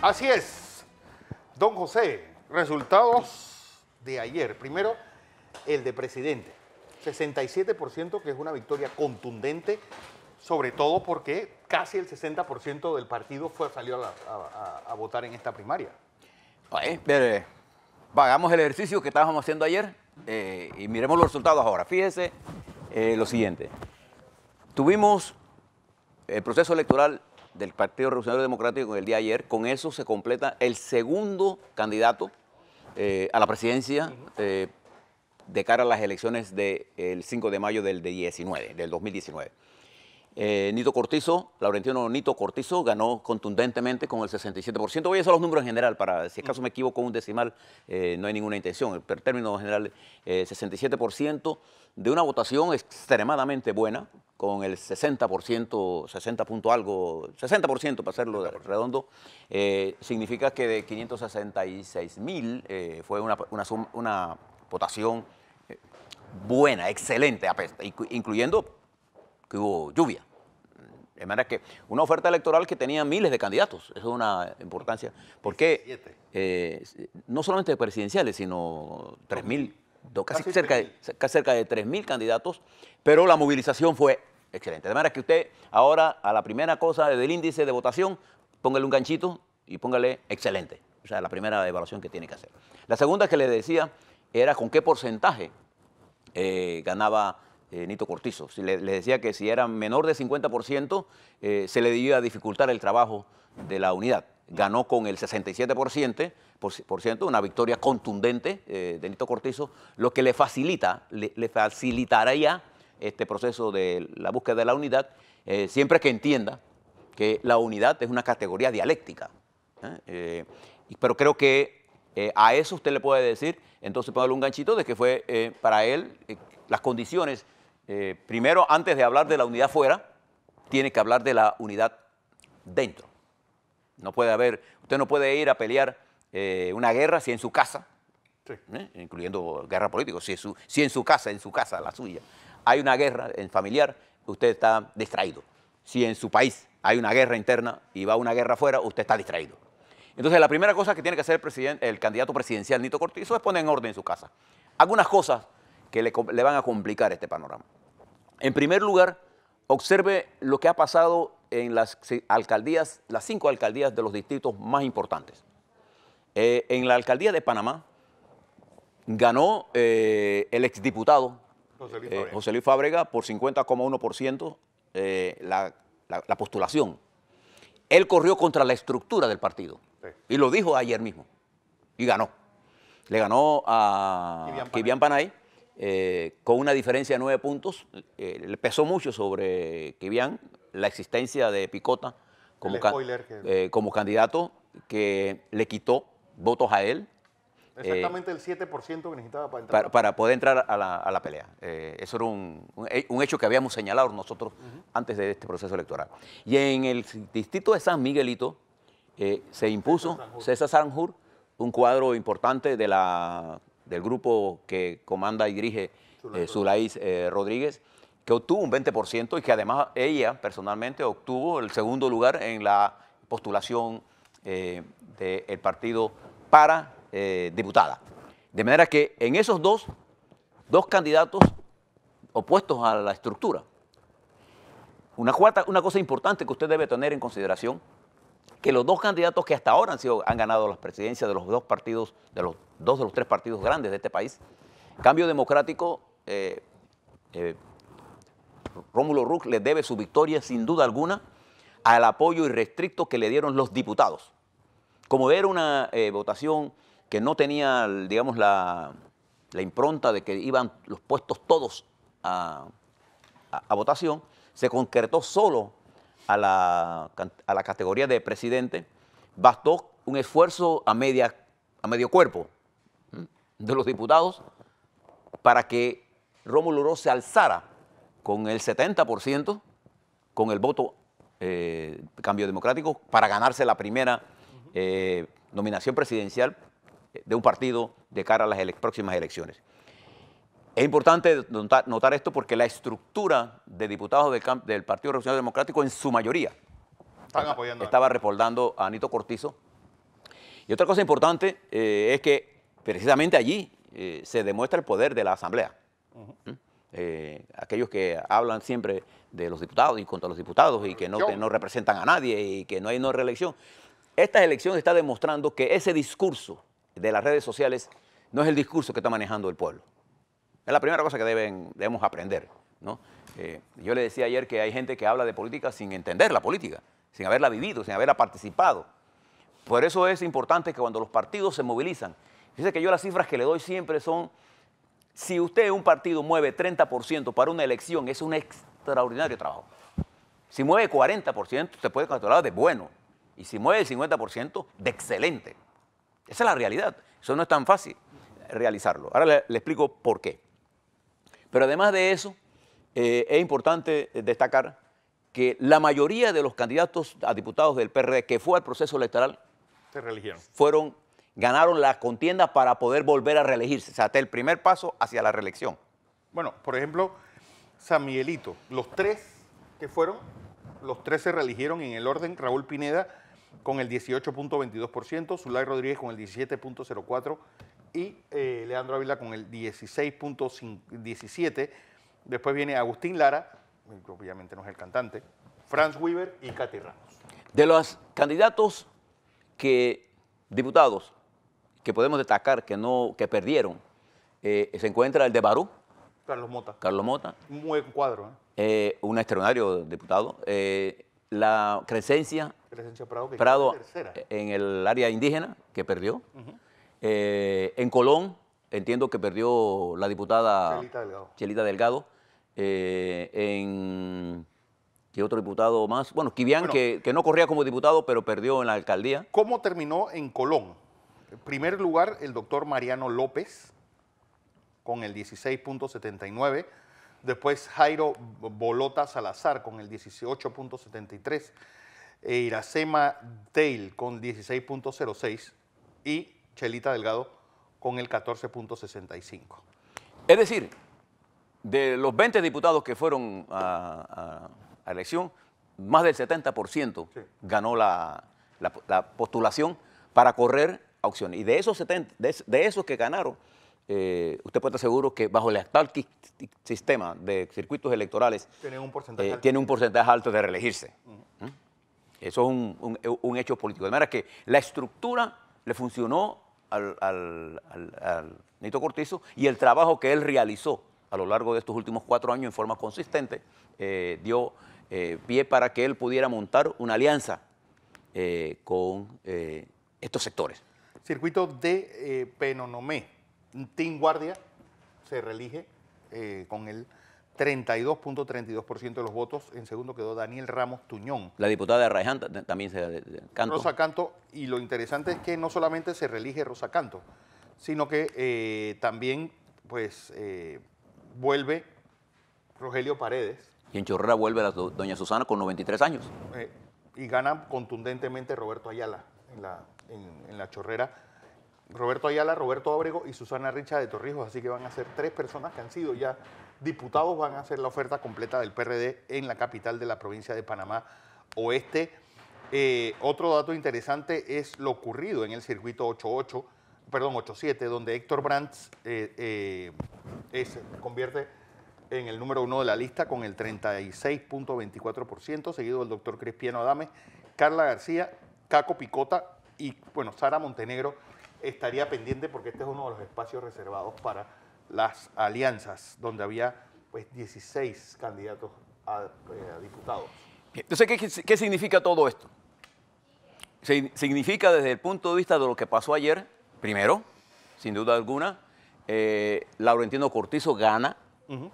Así es. Don José, resultados de ayer. Primero, el de presidente. 67%, que es una victoria contundente, sobre todo porque casi el 60% del partido salió a votar en esta primaria. Hagamos el ejercicio que estábamos haciendo ayer y miremos los resultados ahora. Fíjese lo siguiente. Tuvimos el proceso electoral del Partido Revolucionario Democrático el día de ayer. Con eso se completa el segundo candidato a la presidencia de cara a las elecciones del 5 de mayo del 2019. Nito Cortizo, Laurentino Nito Cortizo, ganó contundentemente con el 67%. Voy a hacer los números en general, para si acaso me equivoco un decimal, no hay ninguna intención. Pero en términos generales, 67% de una votación extremadamente buena, con el 60%, 60 punto algo, 60% para hacerlo redondo, significa que de 566.000 fue una votación buena, excelente, incluyendo que hubo lluvia. De manera que una oferta electoral que tenía miles de candidatos, eso es una importancia, porque no solamente presidenciales, sino 3.000, casi cerca de 3.000 candidatos, pero la movilización fue excelente. De manera que usted ahora a la primera cosa del índice de votación, póngale un ganchito y póngale excelente. O sea, la primera evaluación que tiene que hacer. La segunda que le decía era con qué porcentaje ganaba Nito Cortizo. Le decía que si era menor de 50%, se le debía dificultar el trabajo de la unidad. Ganó con el 67%, una victoria contundente de Nito Cortizo, lo que le facilitaría este proceso de la búsqueda de la unidad, siempre que entienda que la unidad es una categoría dialéctica. Pero creo que a eso usted le puede decir, entonces póngale un ganchito de que fue para él las condiciones. Primero, antes de hablar de la unidad fuera, tiene que hablar de la unidad dentro. No puede haber, usted no puede ir a pelear una guerra si en su casa, incluyendo guerra política, si en su casa, la suya, hay una guerra en familiar, usted está distraído. Si en su país hay una guerra interna y va a una guerra afuera, usted está distraído. Entonces, la primera cosa que tiene que hacer el candidato presidencial Nito Cortizo es poner en orden su casa. Algunas cosas que le van a complicar este panorama. En primer lugar, observe lo que ha pasado en las alcaldías, las 5 alcaldías de los distritos más importantes. En la alcaldía de Panamá ganó el exdiputado José Luis Fábrega por 50,1% la postulación. Él corrió contra la estructura del partido y lo dijo ayer mismo y ganó. Le ganó a Kivian Panay. Con una diferencia de 9 puntos, le pesó mucho sobre Kivian la existencia de Picota como candidato, que le quitó votos a él. Exactamente el 7% que necesitaba para entrar. Para poder entrar a la pelea. Eso era un hecho que habíamos señalado nosotros antes de este proceso electoral. Y en el distrito de San Miguelito se impuso César Sanjur, un cuadro importante del grupo que comanda y dirige Zulaís Rodríguez, que obtuvo un 20% y que además ella personalmente obtuvo el segundo lugar en la postulación del partido para diputada. De manera que en esos dos candidatos opuestos a la estructura, una cosa importante que usted debe tener en consideración, que los dos candidatos que hasta ahora han ganado las presidencias de los dos partidos, de los tres partidos grandes de este país, Cambio Democrático, Rómulo Rux le debe su victoria sin duda alguna al apoyo irrestricto que le dieron los diputados. Como era una votación que no tenía, digamos, la impronta de que iban los puestos todos a votación, se concretó solo a la categoría de presidente. Bastó un esfuerzo a medio cuerpo de los diputados para que Rómulo Rux se alzara con el 70% con el voto Cambio Democrático para ganarse la primera nominación presidencial de un partido de cara a las próximas elecciones. Es importante notar esto porque la estructura de diputados del Partido Revolucionario Democrático en su mayoría estaba respaldando a Nito Cortizo Y otra cosa importante es que precisamente allí se demuestra el poder de la Asamblea. Aquellos que hablan siempre de los diputados y contra los diputados y que no representan a nadie y que no hay no reelección. Esta elección está demostrando que ese discurso de las redes sociales no es el discurso que está manejando el pueblo. Es la primera cosa que debemos aprender, ¿no? Yo le decía ayer que hay gente que habla de política sin entender la política, sin haberla vivido, sin haberla participado. Por eso es importante que cuando los partidos se movilizan, fíjese que yo las cifras que le doy siempre son, si usted un partido mueve 30% para una elección, es un extraordinario trabajo. Si mueve 40%, usted puede considerar de bueno. Y si mueve el 50%, de excelente. Esa es la realidad. Eso no es tan fácil realizarlo. Ahora le explico por qué. Pero además de eso, es importante destacar que la mayoría de los candidatos a diputados del PRD que fue al proceso electoral se reeligieron. Ganaron la contienda para poder volver a reelegirse. O sea, hasta el primer paso hacia la reelección. Bueno, por ejemplo, San Miguelito, los tres que fueron, los tres se reeligieron en el orden. Raúl Pineda con el 18.22%, Zulay Rodríguez con el 17.04% y Leandro Ávila con el 16.17%. Después viene Agustín Lara, obviamente no es el cantante, Franz Weber y Katy Ramos. De los candidatos diputados que podemos destacar que perdieron, se encuentra el de Barú. Carlos Mota. Carlos Mota. Un buen cuadro. Un extraordinario diputado. La Crescencia Prado en el área indígena, que perdió. En Colón, entiendo que perdió la diputada Chelita Delgado. ¿Qué otro diputado más? Bueno, Quibián, que no corría como diputado, pero perdió en la alcaldía. ¿Cómo terminó en Colón? En primer lugar, el doctor Mariano López, con el 16.79%. Después Jairo Bolota Salazar, con el 18.73%. Iracema Dale, con 16.06%. Y Chelita Delgado, con el 14.65%. Es decir, de los 20 diputados que fueron a elección, más del 70% ganó la postulación para correr a opciones. Y de esos 70, de esos que ganaron, usted puede estar seguro que bajo el actual sistema de circuitos electorales tiene un porcentaje alto de reelegirse. Eso es un hecho político. De manera que la estructura le funcionó al Nito Cortizo y el trabajo que él realizó a lo largo de estos últimos 4 años en forma consistente dio pie para que él pudiera montar una alianza con estos sectores. Circuito de Penonomé. Tim Guardia se reelige con el 32.32% de los votos. En segundo quedó Daniel Ramos Tuñón. La diputada de Raiján también Canto. Rosa Canto. Y lo interesante es que no solamente se reelige Rosa Canto, sino que también pues vuelve Rogelio Paredes. Y en Chorrera vuelve doña Susana con 93 años. Y gana contundentemente Roberto Ayala en la Chorrera. Roberto Ayala, Roberto Ábrego y Susana Richa de Torrijos. Así que van a ser 3 personas que han sido ya diputados, van a hacer la oferta completa del PRD en la capital de la provincia de Panamá Oeste. Otro dato interesante es lo ocurrido en el circuito 87, donde Héctor Brands se convierte en el número 1 de la lista con el 36.24%, seguido del doctor Cristiano Adame, Carla García, Caco Picota y, bueno, Sara Montenegro estaría pendiente porque este es uno de los espacios reservados para las alianzas, donde había pues 16 candidatos a diputados. Entonces, ¿qué significa todo esto? Significa desde el punto de vista de lo que pasó ayer, primero, sin duda alguna, Laurentino Cortizo gana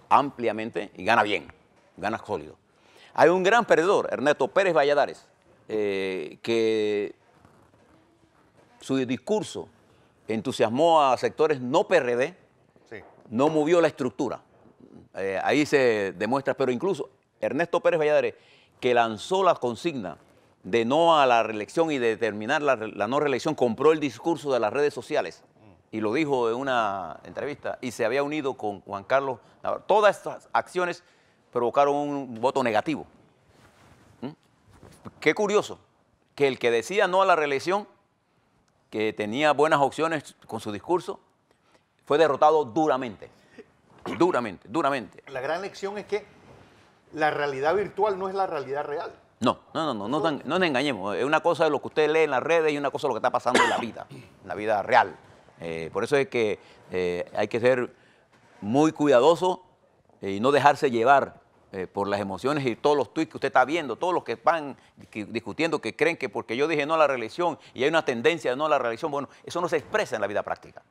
ampliamente y gana bien, gana sólido. Hay un gran perdedor, Ernesto Pérez Valladares, que su discurso entusiasmó a sectores no PRD, no movió la estructura. Ahí se demuestra, pero incluso Ernesto Pérez Valladares, que lanzó la consigna de no a la reelección y de terminar la no reelección, compró el discurso de las redes sociales y lo dijo en una entrevista y se había unido con Juan Carlos Navarro. Todas estas acciones provocaron un voto negativo. Qué curioso que el que decía no a la reelección, que tenía buenas opciones con su discurso, fue derrotado duramente. Duramente. La gran lección es que la realidad virtual no es la realidad real. No nos engañemos. Es una cosa de lo que usted lee en las redes y una cosa de lo que está pasando en la vida real. Por eso es que hay que ser muy cuidadoso y no dejarse llevar por las emociones y todos los tweets que usted está viendo, todos los que van discutiendo, que creen que porque yo dije no a la reelección y hay una tendencia de no a la reelección, bueno, eso no se expresa en la vida práctica.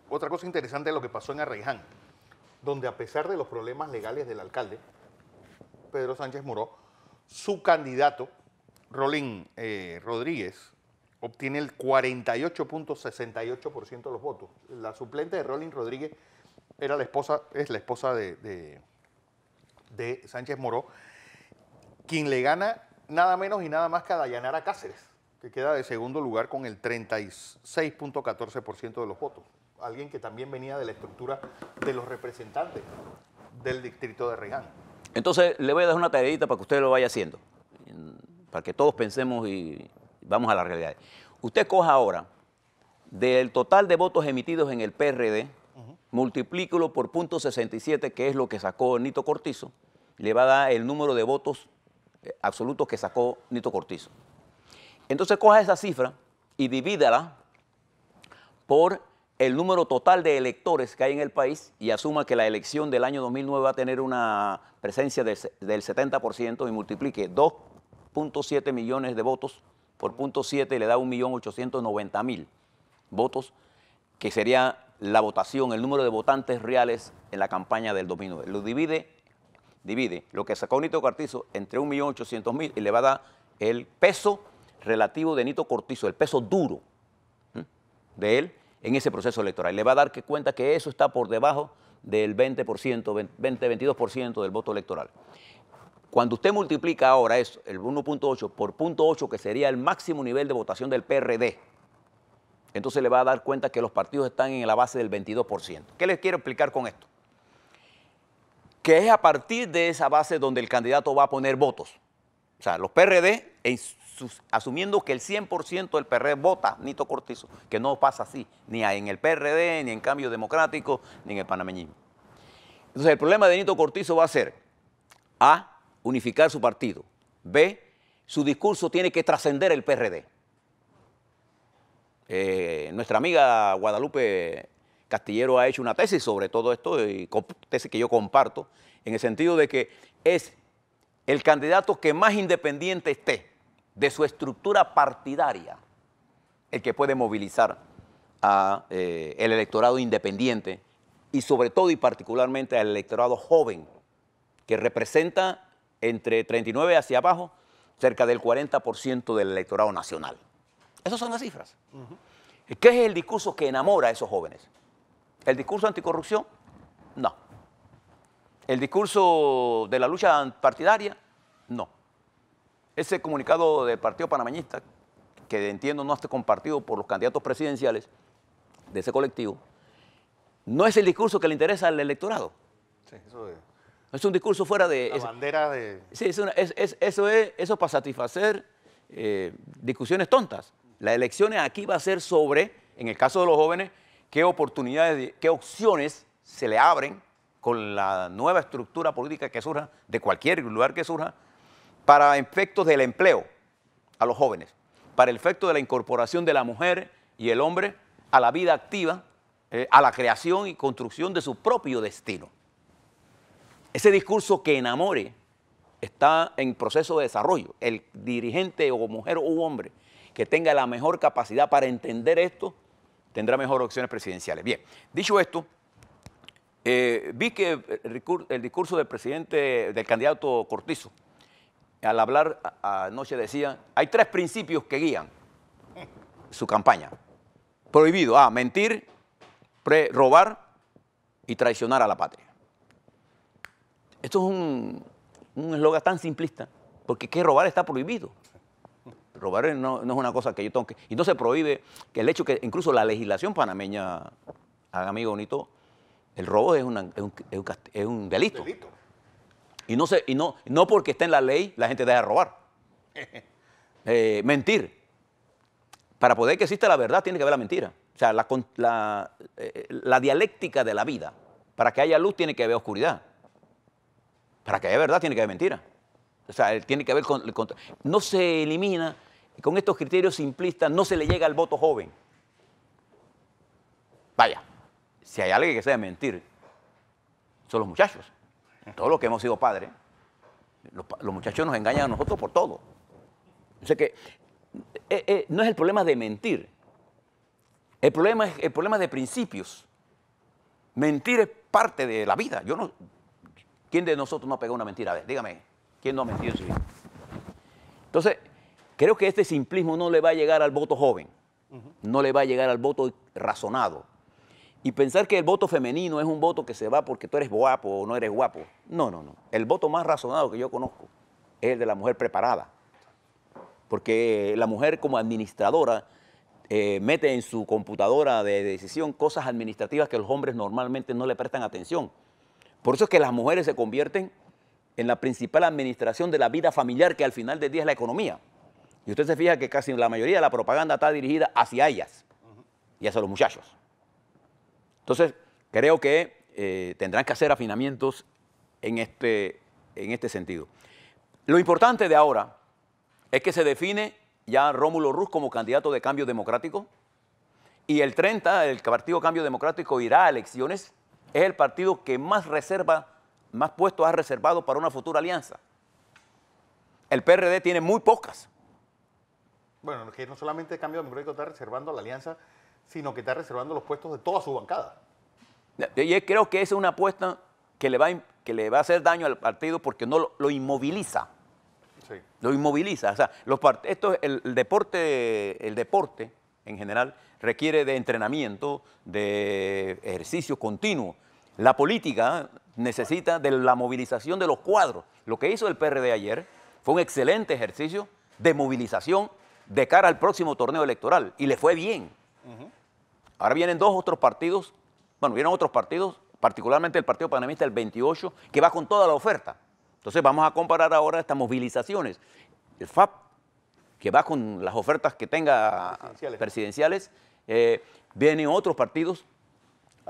Otra cosa interesante es lo que pasó en Arraiján, donde a pesar de los problemas legales del alcalde, Pedro Sánchez Moró, su candidato, Rolín Rodríguez, obtiene el 48.68% de los votos. La suplente de Rolín Rodríguez es la esposa de Sánchez Moró, quien le gana nada menos y nada más que a Dayanara Cáceres, que queda de segundo lugar con el 36.14% de los votos. Alguien que también venía de la estructura de los representantes del distrito de Arraiján. Entonces, le voy a dar una tareita para que usted lo vaya haciendo, para que todos pensemos y vamos a la realidad. Usted coja ahora, del total de votos emitidos en el PRD, multiplíquelo por .67, que es lo que sacó Nito Cortizo, le va a dar el número de votos absolutos que sacó Nito Cortizo. Entonces, coja esa cifra y divídala por el número total de electores que hay en el país y asuma que la elección del año 2009 va a tener una presencia del 70% y multiplique 2.7 millones de votos por .7 y le da 1.890.000 votos, que sería la votación, el número de votantes reales en la campaña del 2009. Lo divide lo que sacó Nito Cortizo entre 1.800.000 y le va a dar el peso relativo de Nito Cortizo, el peso duro de él en ese proceso electoral. Le va a dar cuenta que eso está por debajo del 20-22% del voto electoral. Cuando usted multiplica ahora eso, el 1.8 por .8, que sería el máximo nivel de votación del PRD, entonces le va a dar cuenta que los partidos están en la base del 22%. ¿Qué les quiero explicar con esto? Que es a partir de esa base donde el candidato va a poner votos. O sea, los PRD, asumiendo que el 100% del PRD vota Nito Cortizo, que no pasa así, ni en el PRD, ni en Cambio Democrático, ni en el panameñismo. Entonces el problema de Nito Cortizo va a ser A, unificar su partido, B, su discurso tiene que trascender el PRD. Nuestra amiga Guadalupe Castillero ha hecho una tesis sobre todo esto, y tesis que yo comparto, en el sentido de que es el candidato que más independiente esté de su estructura partidaria, el que puede movilizar al electorado independiente y sobre todo y particularmente al electorado joven, que representa entre 39 hacia abajo cerca del 40% del electorado nacional. Esas son las cifras. ¿Qué es el discurso que enamora a esos jóvenes? ¿El discurso anticorrupción? No. ¿El discurso de la lucha partidaria? No. Ese comunicado del Partido Panameñista, que entiendo no esté compartido por los candidatos presidenciales de ese colectivo, no es el discurso que le interesa al electorado. Sí, eso es. Es un discurso fuera de... La bandera de... Sí, eso es para satisfacer discusiones tontas. Las elecciones aquí va a ser sobre, en el caso de los jóvenes, qué oportunidades, qué opciones se le abren con la nueva estructura política que surja, de cualquier lugar que surja, para efectos del empleo a los jóvenes, para el efecto de la incorporación de la mujer y el hombre a la vida activa, a la creación y construcción de su propio destino. Ese discurso que enamore está en proceso de desarrollo. El dirigente o mujer o hombre que tenga la mejor capacidad para entender esto, tendrá mejores opciones presidenciales. Bien, dicho esto, vi que el discurso del presidente, del candidato Cortizo, al hablar anoche decía, hay 3 principios que guían su campaña. Prohibido, mentir, robar y traicionar a la patria. Esto es un eslogan tan simplista, porque que robar está prohibido. Robar no es una cosa que yo tengo que... Y no se prohíbe que el hecho que incluso la legislación panameña, amigo Nito, el robo es un delito. Y no porque esté en la ley la gente deja de robar. Mentir. para poder que exista la verdad tiene que haber la mentira. O sea, la dialéctica de la vida. Para que haya luz tiene que haber oscuridad. Para que haya verdad tiene que haber mentira. O sea, tiene que haber... no se elimina, con estos criterios simplistas, no se le llega al voto joven. Vaya, si hay alguien que sabe mentir, son los muchachos. Todos los que hemos sido padres, los muchachos nos engañan a nosotros por todo. O sea que no es el problema de mentir. El problema es el problema de principios. Mentir es parte de la vida. ¿Quién de nosotros no ha pegado una mentira? A ver, dígame, ¿quién no ha mentido en su vida? Entonces, creo que este simplismo no le va a llegar al voto joven. No le va a llegar al voto razonado. Y pensar que el voto femenino es un voto que se va porque tú eres guapo o no eres guapo. No, no, no. El voto más razonado que yo conozco es el de la mujer preparada. Porque la mujer como administradora mete en su computadora de decisión cosas administrativas que los hombres normalmente no le prestan atención. Por eso es que las mujeres se convierten en la principal administración de la vida familiar, que al final del día es la economía. Y usted se fija que casi la mayoría de la propaganda está dirigida hacia ellas y hacia los muchachos. Entonces, creo que tendrán que hacer afinamientos en este sentido. Lo importante de ahora es que se define ya Rómulo Ruz como candidato de Cambio Democrático y el 30, el Partido Cambio Democrático irá a elecciones, es el partido que más puestos ha reservado para una futura alianza. El PRD tiene muy pocas. Bueno, que no solamente Cambio Democrático está reservando la alianza, sino que está reservando los puestos de toda su bancada. Y creo que esa es una apuesta que le va a hacer daño al partido porque no lo inmoviliza. Sí. Lo inmoviliza. O sea, el deporte en general requiere de entrenamiento, de ejercicio continuo. La política necesita de la movilización de los cuadros. Lo que hizo el PRD ayer fue un excelente ejercicio de movilización de cara al próximo torneo electoral y le fue bien. Ahora vienen otros partidos, particularmente el Partido Panameñista, el 28, que va con toda la oferta. Entonces vamos a comparar ahora estas movilizaciones. El FAP, que va con las ofertas que tenga presidenciales, vienen otros partidos,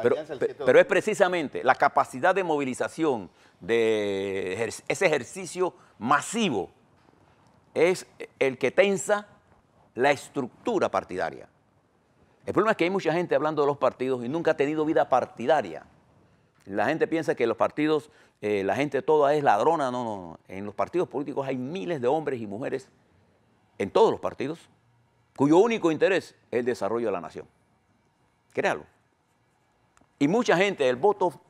pero es precisamente la capacidad de movilización, de ese ejercicio masivo, es el que tensa la estructura partidaria. El problema es que hay mucha gente hablando de los partidos y nunca ha tenido vida partidaria. La gente piensa que los partidos, la gente toda es ladrona. No, no. En los partidos políticos hay miles de hombres y mujeres, en todos los partidos, cuyo único interés es el desarrollo de la nación. Créalo. Y mucha gente, el voto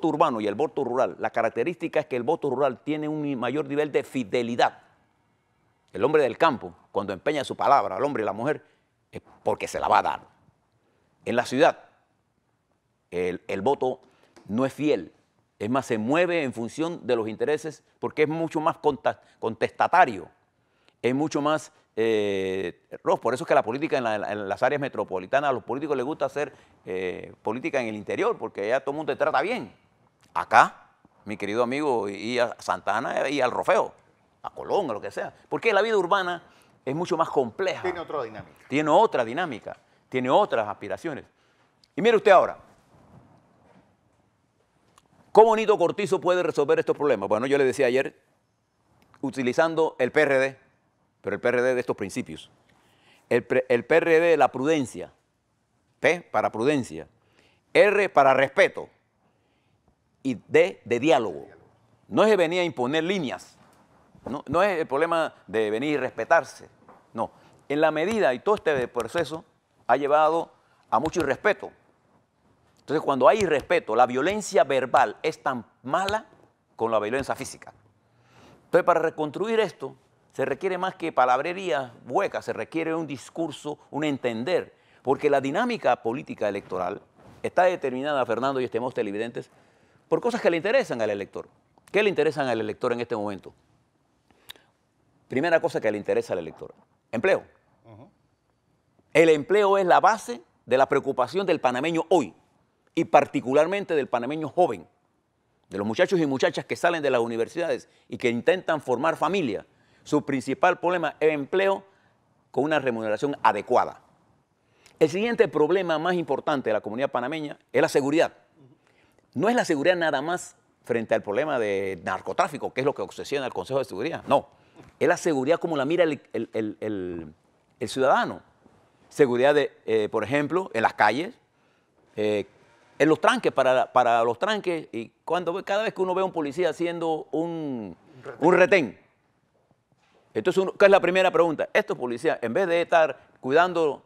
urbano y el voto rural, la característica es que el voto rural tiene un mayor nivel de fidelidad. El hombre del campo, cuando empeña su palabra al hombre y a la mujer, es porque se la va a dar. En la ciudad, el voto no es fiel, es más, se mueve en función de los intereses porque es mucho más contestatario, es mucho más... por eso es que la política en las áreas metropolitanas, a los políticos les gusta hacer política en el interior porque ya todo el mundo te trata bien. Acá, mi querido amigo, y a Santa Ana y al Rofeo, a Colón, a lo que sea, porque la vida urbana es mucho más compleja. Tiene otra dinámica. Tiene otra dinámica, tiene otras aspiraciones. Y mire usted ahora, ¿cómo Nito Cortizo puede resolver estos problemas? Bueno, yo le decía ayer, utilizando el PRD, pero el PRD de estos principios. El PRD de la prudencia, P para prudencia, R para respeto y D de diálogo. No es de venir a imponer líneas, no es el problema de venir y respetarse, no. En la medida, y todo este proceso ha llevado a mucho irrespeto. Entonces, cuando hay irrespeto, la violencia verbal es tan mala como la violencia física. Entonces, para reconstruir esto, se requiere más que palabrería hueca, se requiere un discurso, un entender, porque la dinámica política electoral está determinada, Fernando y estimados televidentes, por cosas que le interesan al elector. ¿Qué le interesan al elector en este momento? Primera cosa que le interesa al elector, empleo. El empleo es la base de la preocupación del panameño hoy y particularmente del panameño joven, de los muchachos y muchachas que salen de las universidades y que intentan formar familia. Su principal problema es empleo con una remuneración adecuada. El siguiente problema más importante de la comunidad panameña es la seguridad. No es la seguridad nada más frente al problema de narcotráfico, que es lo que obsesiona al Consejo de Seguridad. No, es la seguridad como la mira el ciudadano. Seguridad, por ejemplo, en las calles, en los tranques, para los tranques, y cada vez que uno ve a un policía haciendo un retén. Entonces, ¿qué es la primera pregunta? Estos policías, en vez de estar cuidando,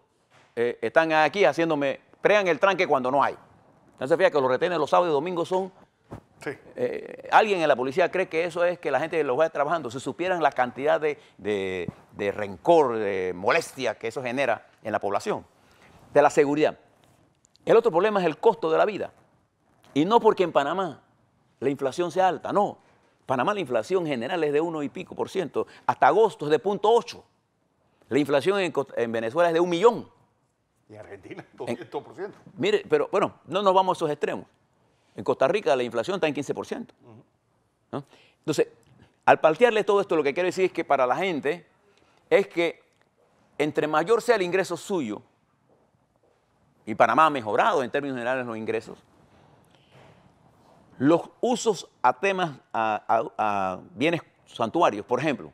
están aquí haciéndome, crean el tranque cuando no hay. Entonces, fíjate que los retenes los sábados y domingos son... Sí. Alguien en la policía cree que eso es que la gente los va trabajando. Si supieran la cantidad de rencor, de molestia que eso genera en la población. De la seguridad. El otro problema es el costo de la vida. Y no porque en Panamá la inflación sea alta, no. Panamá la inflación general es de 1 y pico por ciento. Hasta agosto es de 0.8. La inflación en Venezuela es de 1 millón. Y en Argentina, 200%. Mire, pero bueno, no nos vamos a esos extremos. En Costa Rica la inflación está en 15%. ¿No? Entonces, al plantearle todo esto, lo que quiero decir es que para la gente es que entre mayor sea el ingreso suyo, y Panamá ha mejorado en términos generales los ingresos, los usos a temas, a bienes santuarios, por ejemplo,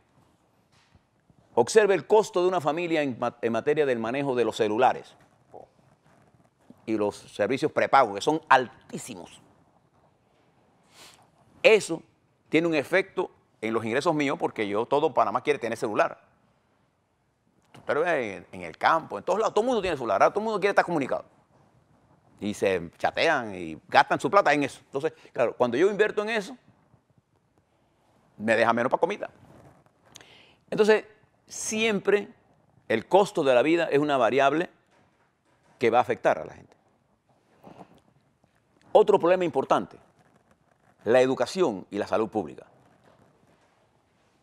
observe el costo de una familia en materia del manejo de los celulares y los servicios prepagos, que son altísimos. Eso tiene un efecto en los ingresos míos porque todo Panamá quiere tener celular. Pero en el campo, en todos lados, todo el mundo tiene celular, todo el mundo quiere estar comunicado. Y se chatean y gastan su plata en eso. Entonces, claro, cuando yo invierto en eso, me deja menos para comida. Entonces, siempre el costo de la vida es una variable que va a afectar a la gente. Otro problema importante, la educación y la salud pública.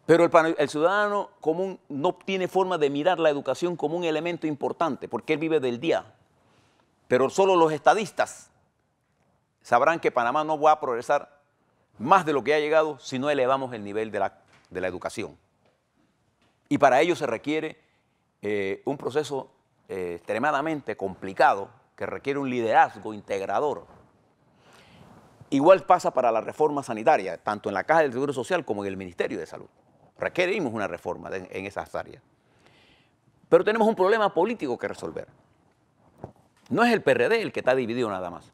Pero el ciudadano común no tiene forma de mirar la educación como un elemento importante, porque él vive del día. Pero solo los estadistas sabrán que Panamá no va a progresar más de lo que ha llegado si no elevamos el nivel de la educación. Y para ello se requiere un proceso extremadamente complicado que requiere un liderazgo integrador. Igual pasa para la reforma sanitaria, tanto en la Caja del Seguro Social como en el Ministerio de Salud. Requerimos una reforma en esas áreas. Pero tenemos un problema político que resolver. No es el PRD el que está dividido nada más,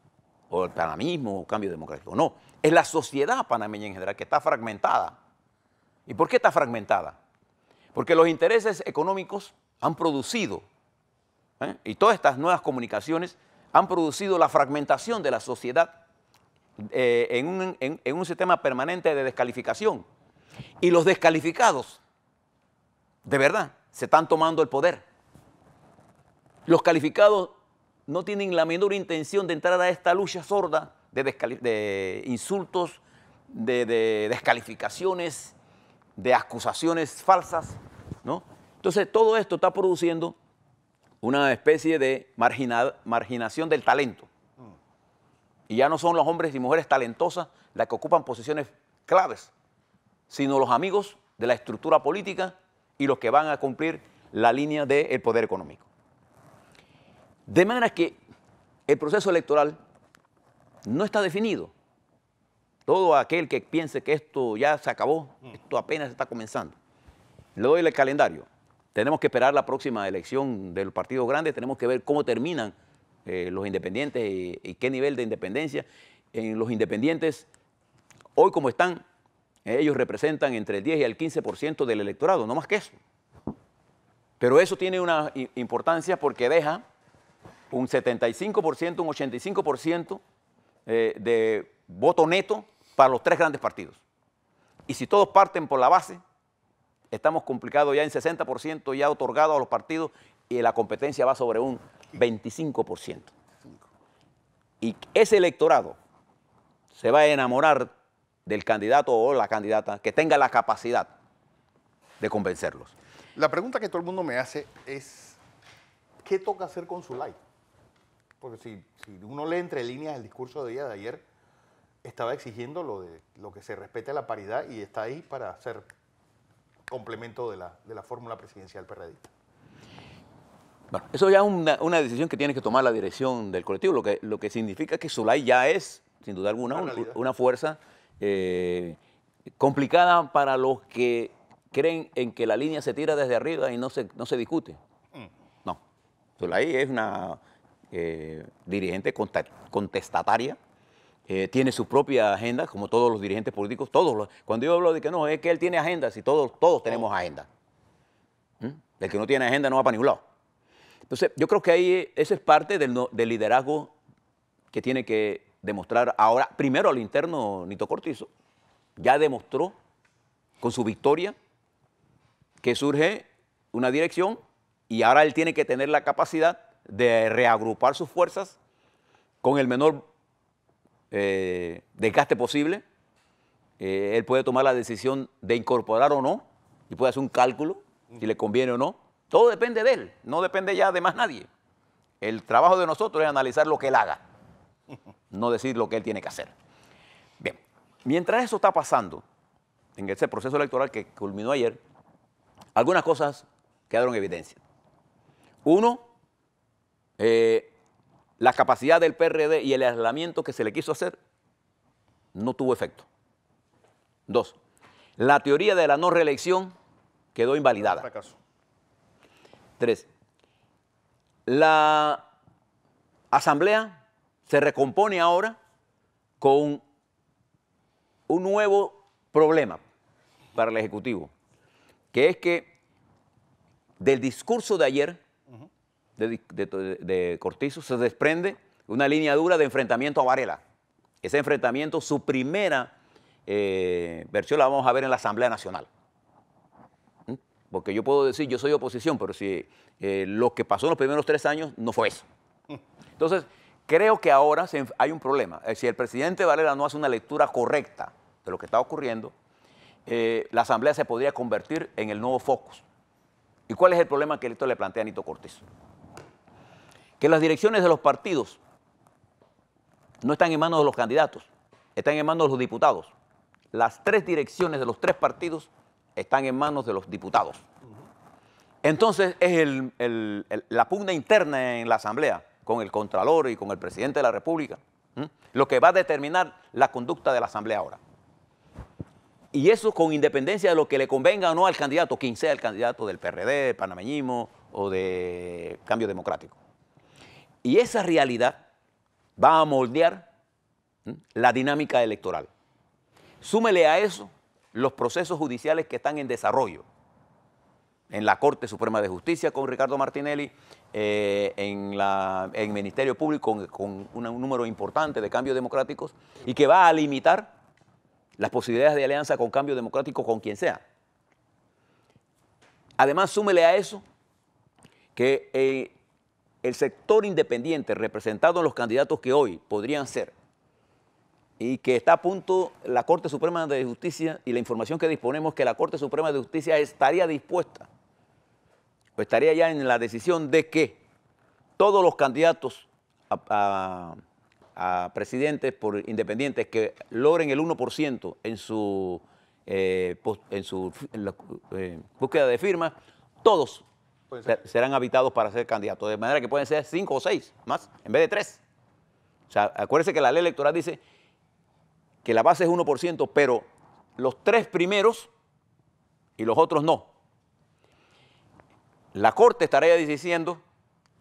o el panameñismo o cambio democrático, no. Es la sociedad panameña en general que está fragmentada. ¿Y por qué está fragmentada? Porque los intereses económicos han producido, y todas estas nuevas comunicaciones han producido la fragmentación de la sociedad en un sistema permanente de descalificación. Y los descalificados, de verdad, se están tomando el poder. Los calificados no tienen la menor intención de entrar a esta lucha sorda de insultos, de descalificaciones, de acusaciones falsas, ¿no? Entonces, todo esto está produciendo una especie de marginación del talento. Y ya no son los hombres y mujeres talentosas las que ocupan posiciones claves, sino los amigos de la estructura política y los que van a cumplir la línea del poder económico. De manera que el proceso electoral no está definido. Todo aquel que piense que esto ya se acabó, esto apenas está comenzando. Le doy el calendario. Tenemos que esperar la próxima elección del partido grande, tenemos que ver cómo terminan los independientes y qué nivel de independencia. En los independientes, hoy como están, ellos representan entre el 10 y el 15% del electorado, no más que eso. Pero eso tiene una importancia porque deja un 75%, un 85% de voto neto para los tres grandes partidos. Y si todos parten por la base, estamos complicados ya en 60% ya otorgado a los partidos y la competencia va sobre un 25%. Y ese electorado se va a enamorar del candidato o la candidata que tenga la capacidad de convencerlos. La pregunta que todo el mundo me hace es, ¿qué toca hacer con Zulay? Porque si uno lee entre líneas el discurso de ella de ayer, estaba exigiendo lo que se respete la paridad y está ahí para ser complemento de la fórmula presidencial perredista. Bueno, eso ya es una decisión que tiene que tomar la dirección del colectivo, lo que significa que Zulay ya es, sin duda alguna, una fuerza complicada para los que creen en que la línea se tira desde arriba y no se discute. No, Zulay es una dirigente contestataria, tiene su propia agenda, como todos los dirigentes políticos, cuando yo hablo de que no, es que él tiene agendas y todos tenemos agenda. El que no tiene agenda no va para ningún lado. Entonces, yo creo que ahí eso es parte del liderazgo que tiene que demostrar ahora, primero al interno Nito Cortizo, ya demostró con su victoria que surge una dirección y ahora él tiene que tener la capacidad de reagrupar sus fuerzas con el menor desgaste posible. Él puede tomar la decisión de incorporar o no y puede hacer un cálculo si le conviene o no. Todo depende de él, no depende ya de más nadie. El trabajo de nosotros es analizar lo que él haga, no decir lo que él tiene que hacer. Bien, mientras eso está pasando, en ese proceso electoral que culminó ayer, algunas cosas quedaron en evidencia. Uno, la capacidad del PRD y el aislamiento que se le quiso hacer no tuvo efecto. Dos, la teoría de la no reelección quedó invalidada. Fracaso. 3. La Asamblea se recompone ahora con un nuevo problema para el Ejecutivo, que es que del discurso de ayer de Cortizo se desprende una línea dura de enfrentamiento a Varela. Ese enfrentamiento, su primera versión la vamos a ver en la Asamblea Nacional. Porque yo puedo decir, yo soy oposición, pero si lo que pasó en los primeros 3 años no fue eso. Entonces, creo que ahora hay un problema. Si el presidente Varela no hace una lectura correcta de lo que está ocurriendo, la Asamblea se podría convertir en el nuevo focus. ¿Y cuál es el problema que esto le plantea a Nito Cortizo? Que las direcciones de los partidos no están en manos de los candidatos, están en manos de los diputados. Las 3 direcciones de los 3 partidos están en manos de los diputados. Entonces es la pugna interna en la Asamblea con el Contralor y con el Presidente de la República lo que va a determinar la conducta de la Asamblea ahora. Y eso con independencia de lo que le convenga o no al candidato, quien sea el candidato del PRD, del panameñismo o de Cambio Democrático. Y esa realidad va a moldear la dinámica electoral. Súmele a eso los procesos judiciales que están en desarrollo en la Corte Suprema de Justicia con Ricardo Martinelli, en el Ministerio Público con un número importante de cambios democráticos y que va a limitar las posibilidades de alianza con Cambio Democrático con quien sea. Además, súmele a eso que el sector independiente representado en los candidatos que hoy podrían ser y que está a punto la Corte Suprema de Justicia y la información que disponemos que la Corte Suprema de Justicia estaría dispuesta o estaría ya en la decisión de que todos los candidatos a presidentes por independientes que logren el 1% en la búsqueda de firmas, todos serán habitados para ser candidatos, de manera que pueden ser 5 o 6 más, en vez de 3. O sea, acuérdense que la ley electoral dice que la base es 1%, pero los 3 primeros y los otros no. La Corte estaría diciendo,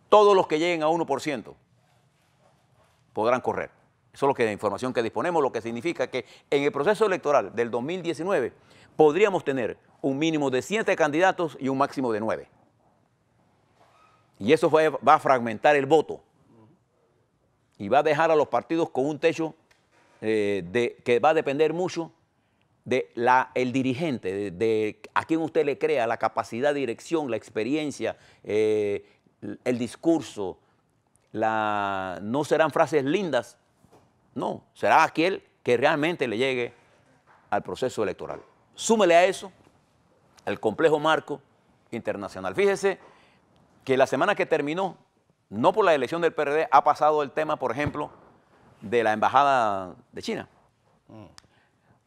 todos los que lleguen a 1% podrán correr. Eso es lo que, la información que disponemos, lo que significa que en el proceso electoral del 2019 podríamos tener un mínimo de 7 candidatos y un máximo de 9. Y eso va a fragmentar el voto y va a dejar a los partidos con un techo que va a depender mucho del dirigente, de a quien usted le crea, la capacidad de dirección, la experiencia, el discurso. No serán frases lindas, no, será aquel que realmente le llegue al proceso electoral. Súmele a eso el complejo marco internacional. Fíjese que la semana que terminó, no por la elección del PRD, ha pasado el tema, por ejemplo, de la Embajada de China.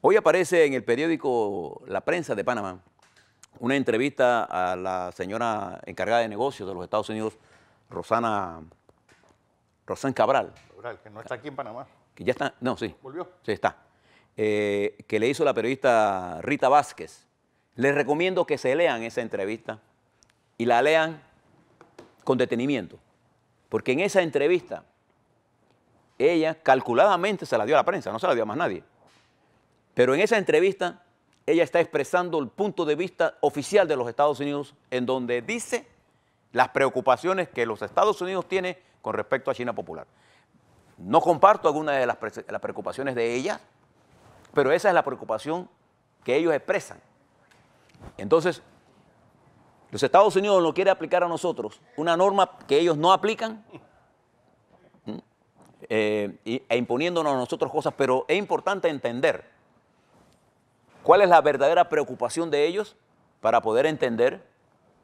Hoy aparece en el periódico La Prensa de Panamá una entrevista a la señora encargada de negocios de los Estados Unidos, Rosana Cabral, Que no está aquí en Panamá. que ya está, no, sí. ¿Volvió? Sí, está. Que le hizo la periodista Rita Vázquez. Les recomiendo que se lean esa entrevista y la lean con detenimiento. Porque en esa entrevista, ella calculadamente se la dio a la prensa, no se la dio a más nadie. Pero en esa entrevista, ella está expresando el punto de vista oficial de los Estados Unidos, en donde dice las preocupaciones que los Estados Unidos tienen con respecto a China Popular. No comparto algunas de las preocupaciones de ella, pero esa es la preocupación que ellos expresan. Entonces, los Estados Unidos no quieren aplicar a nosotros una norma que ellos no aplican e imponiéndonos a nosotros cosas, pero es importante entender cuál es la verdadera preocupación de ellos para poder entender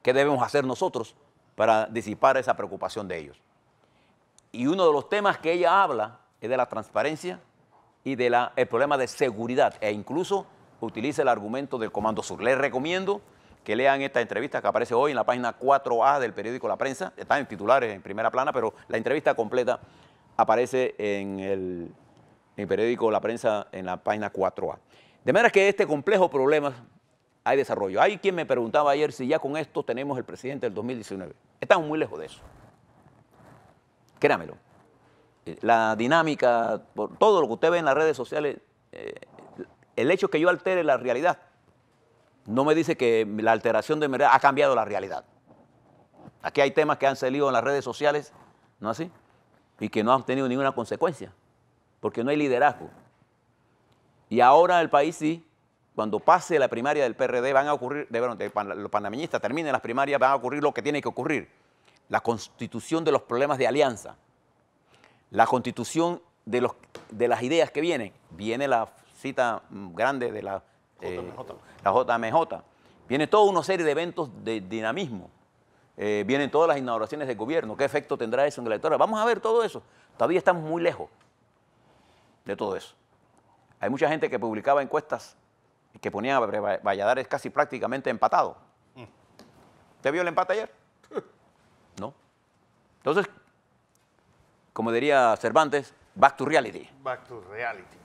qué debemos hacer nosotros para disipar esa preocupación de ellos. Y uno de los temas que ella habla es de la transparencia y del problema de seguridad, e incluso utiliza el argumento del Comando Sur. Les recomiendo que lean esta entrevista que aparece hoy en la página 4A del periódico La Prensa. Está en titulares en primera plana, pero la entrevista completa aparece en el periódico La Prensa en la página 4A. De manera que este complejo problema hay desarrollo. Hay quien me preguntaba ayer si ya con esto tenemos el presidente del 2019. Estamos muy lejos de eso. Créamelo. La dinámica, por todo lo que usted ve en las redes sociales, el hecho que yo altere la realidad no me dice que la alteración de mi realidad ha cambiado la realidad. Aquí hay temas que han salido en las redes sociales, ¿no así? Y que no han tenido ninguna consecuencia, porque no hay liderazgo. Y ahora el país sí, cuando pase la primaria del PRD, van a ocurrir, los panameñistas terminen las primarias, van a ocurrir lo que tiene que ocurrir. La constitución de los problemas de alianza, la constitución de las ideas que vienen. Viene la cita grande de la JMJ. Viene toda una serie de eventos de dinamismo. Vienen todas las inauguraciones del gobierno. ¿Qué efecto tendrá eso en el electorado? Vamos a ver todo eso. Todavía estamos muy lejos de todo eso. Hay mucha gente que publicaba encuestas que ponía a Valladares casi prácticamente empatado. ¿Usted vio el empate ayer? ¿No? Entonces, como diría Cervantes, back to reality. Back to reality.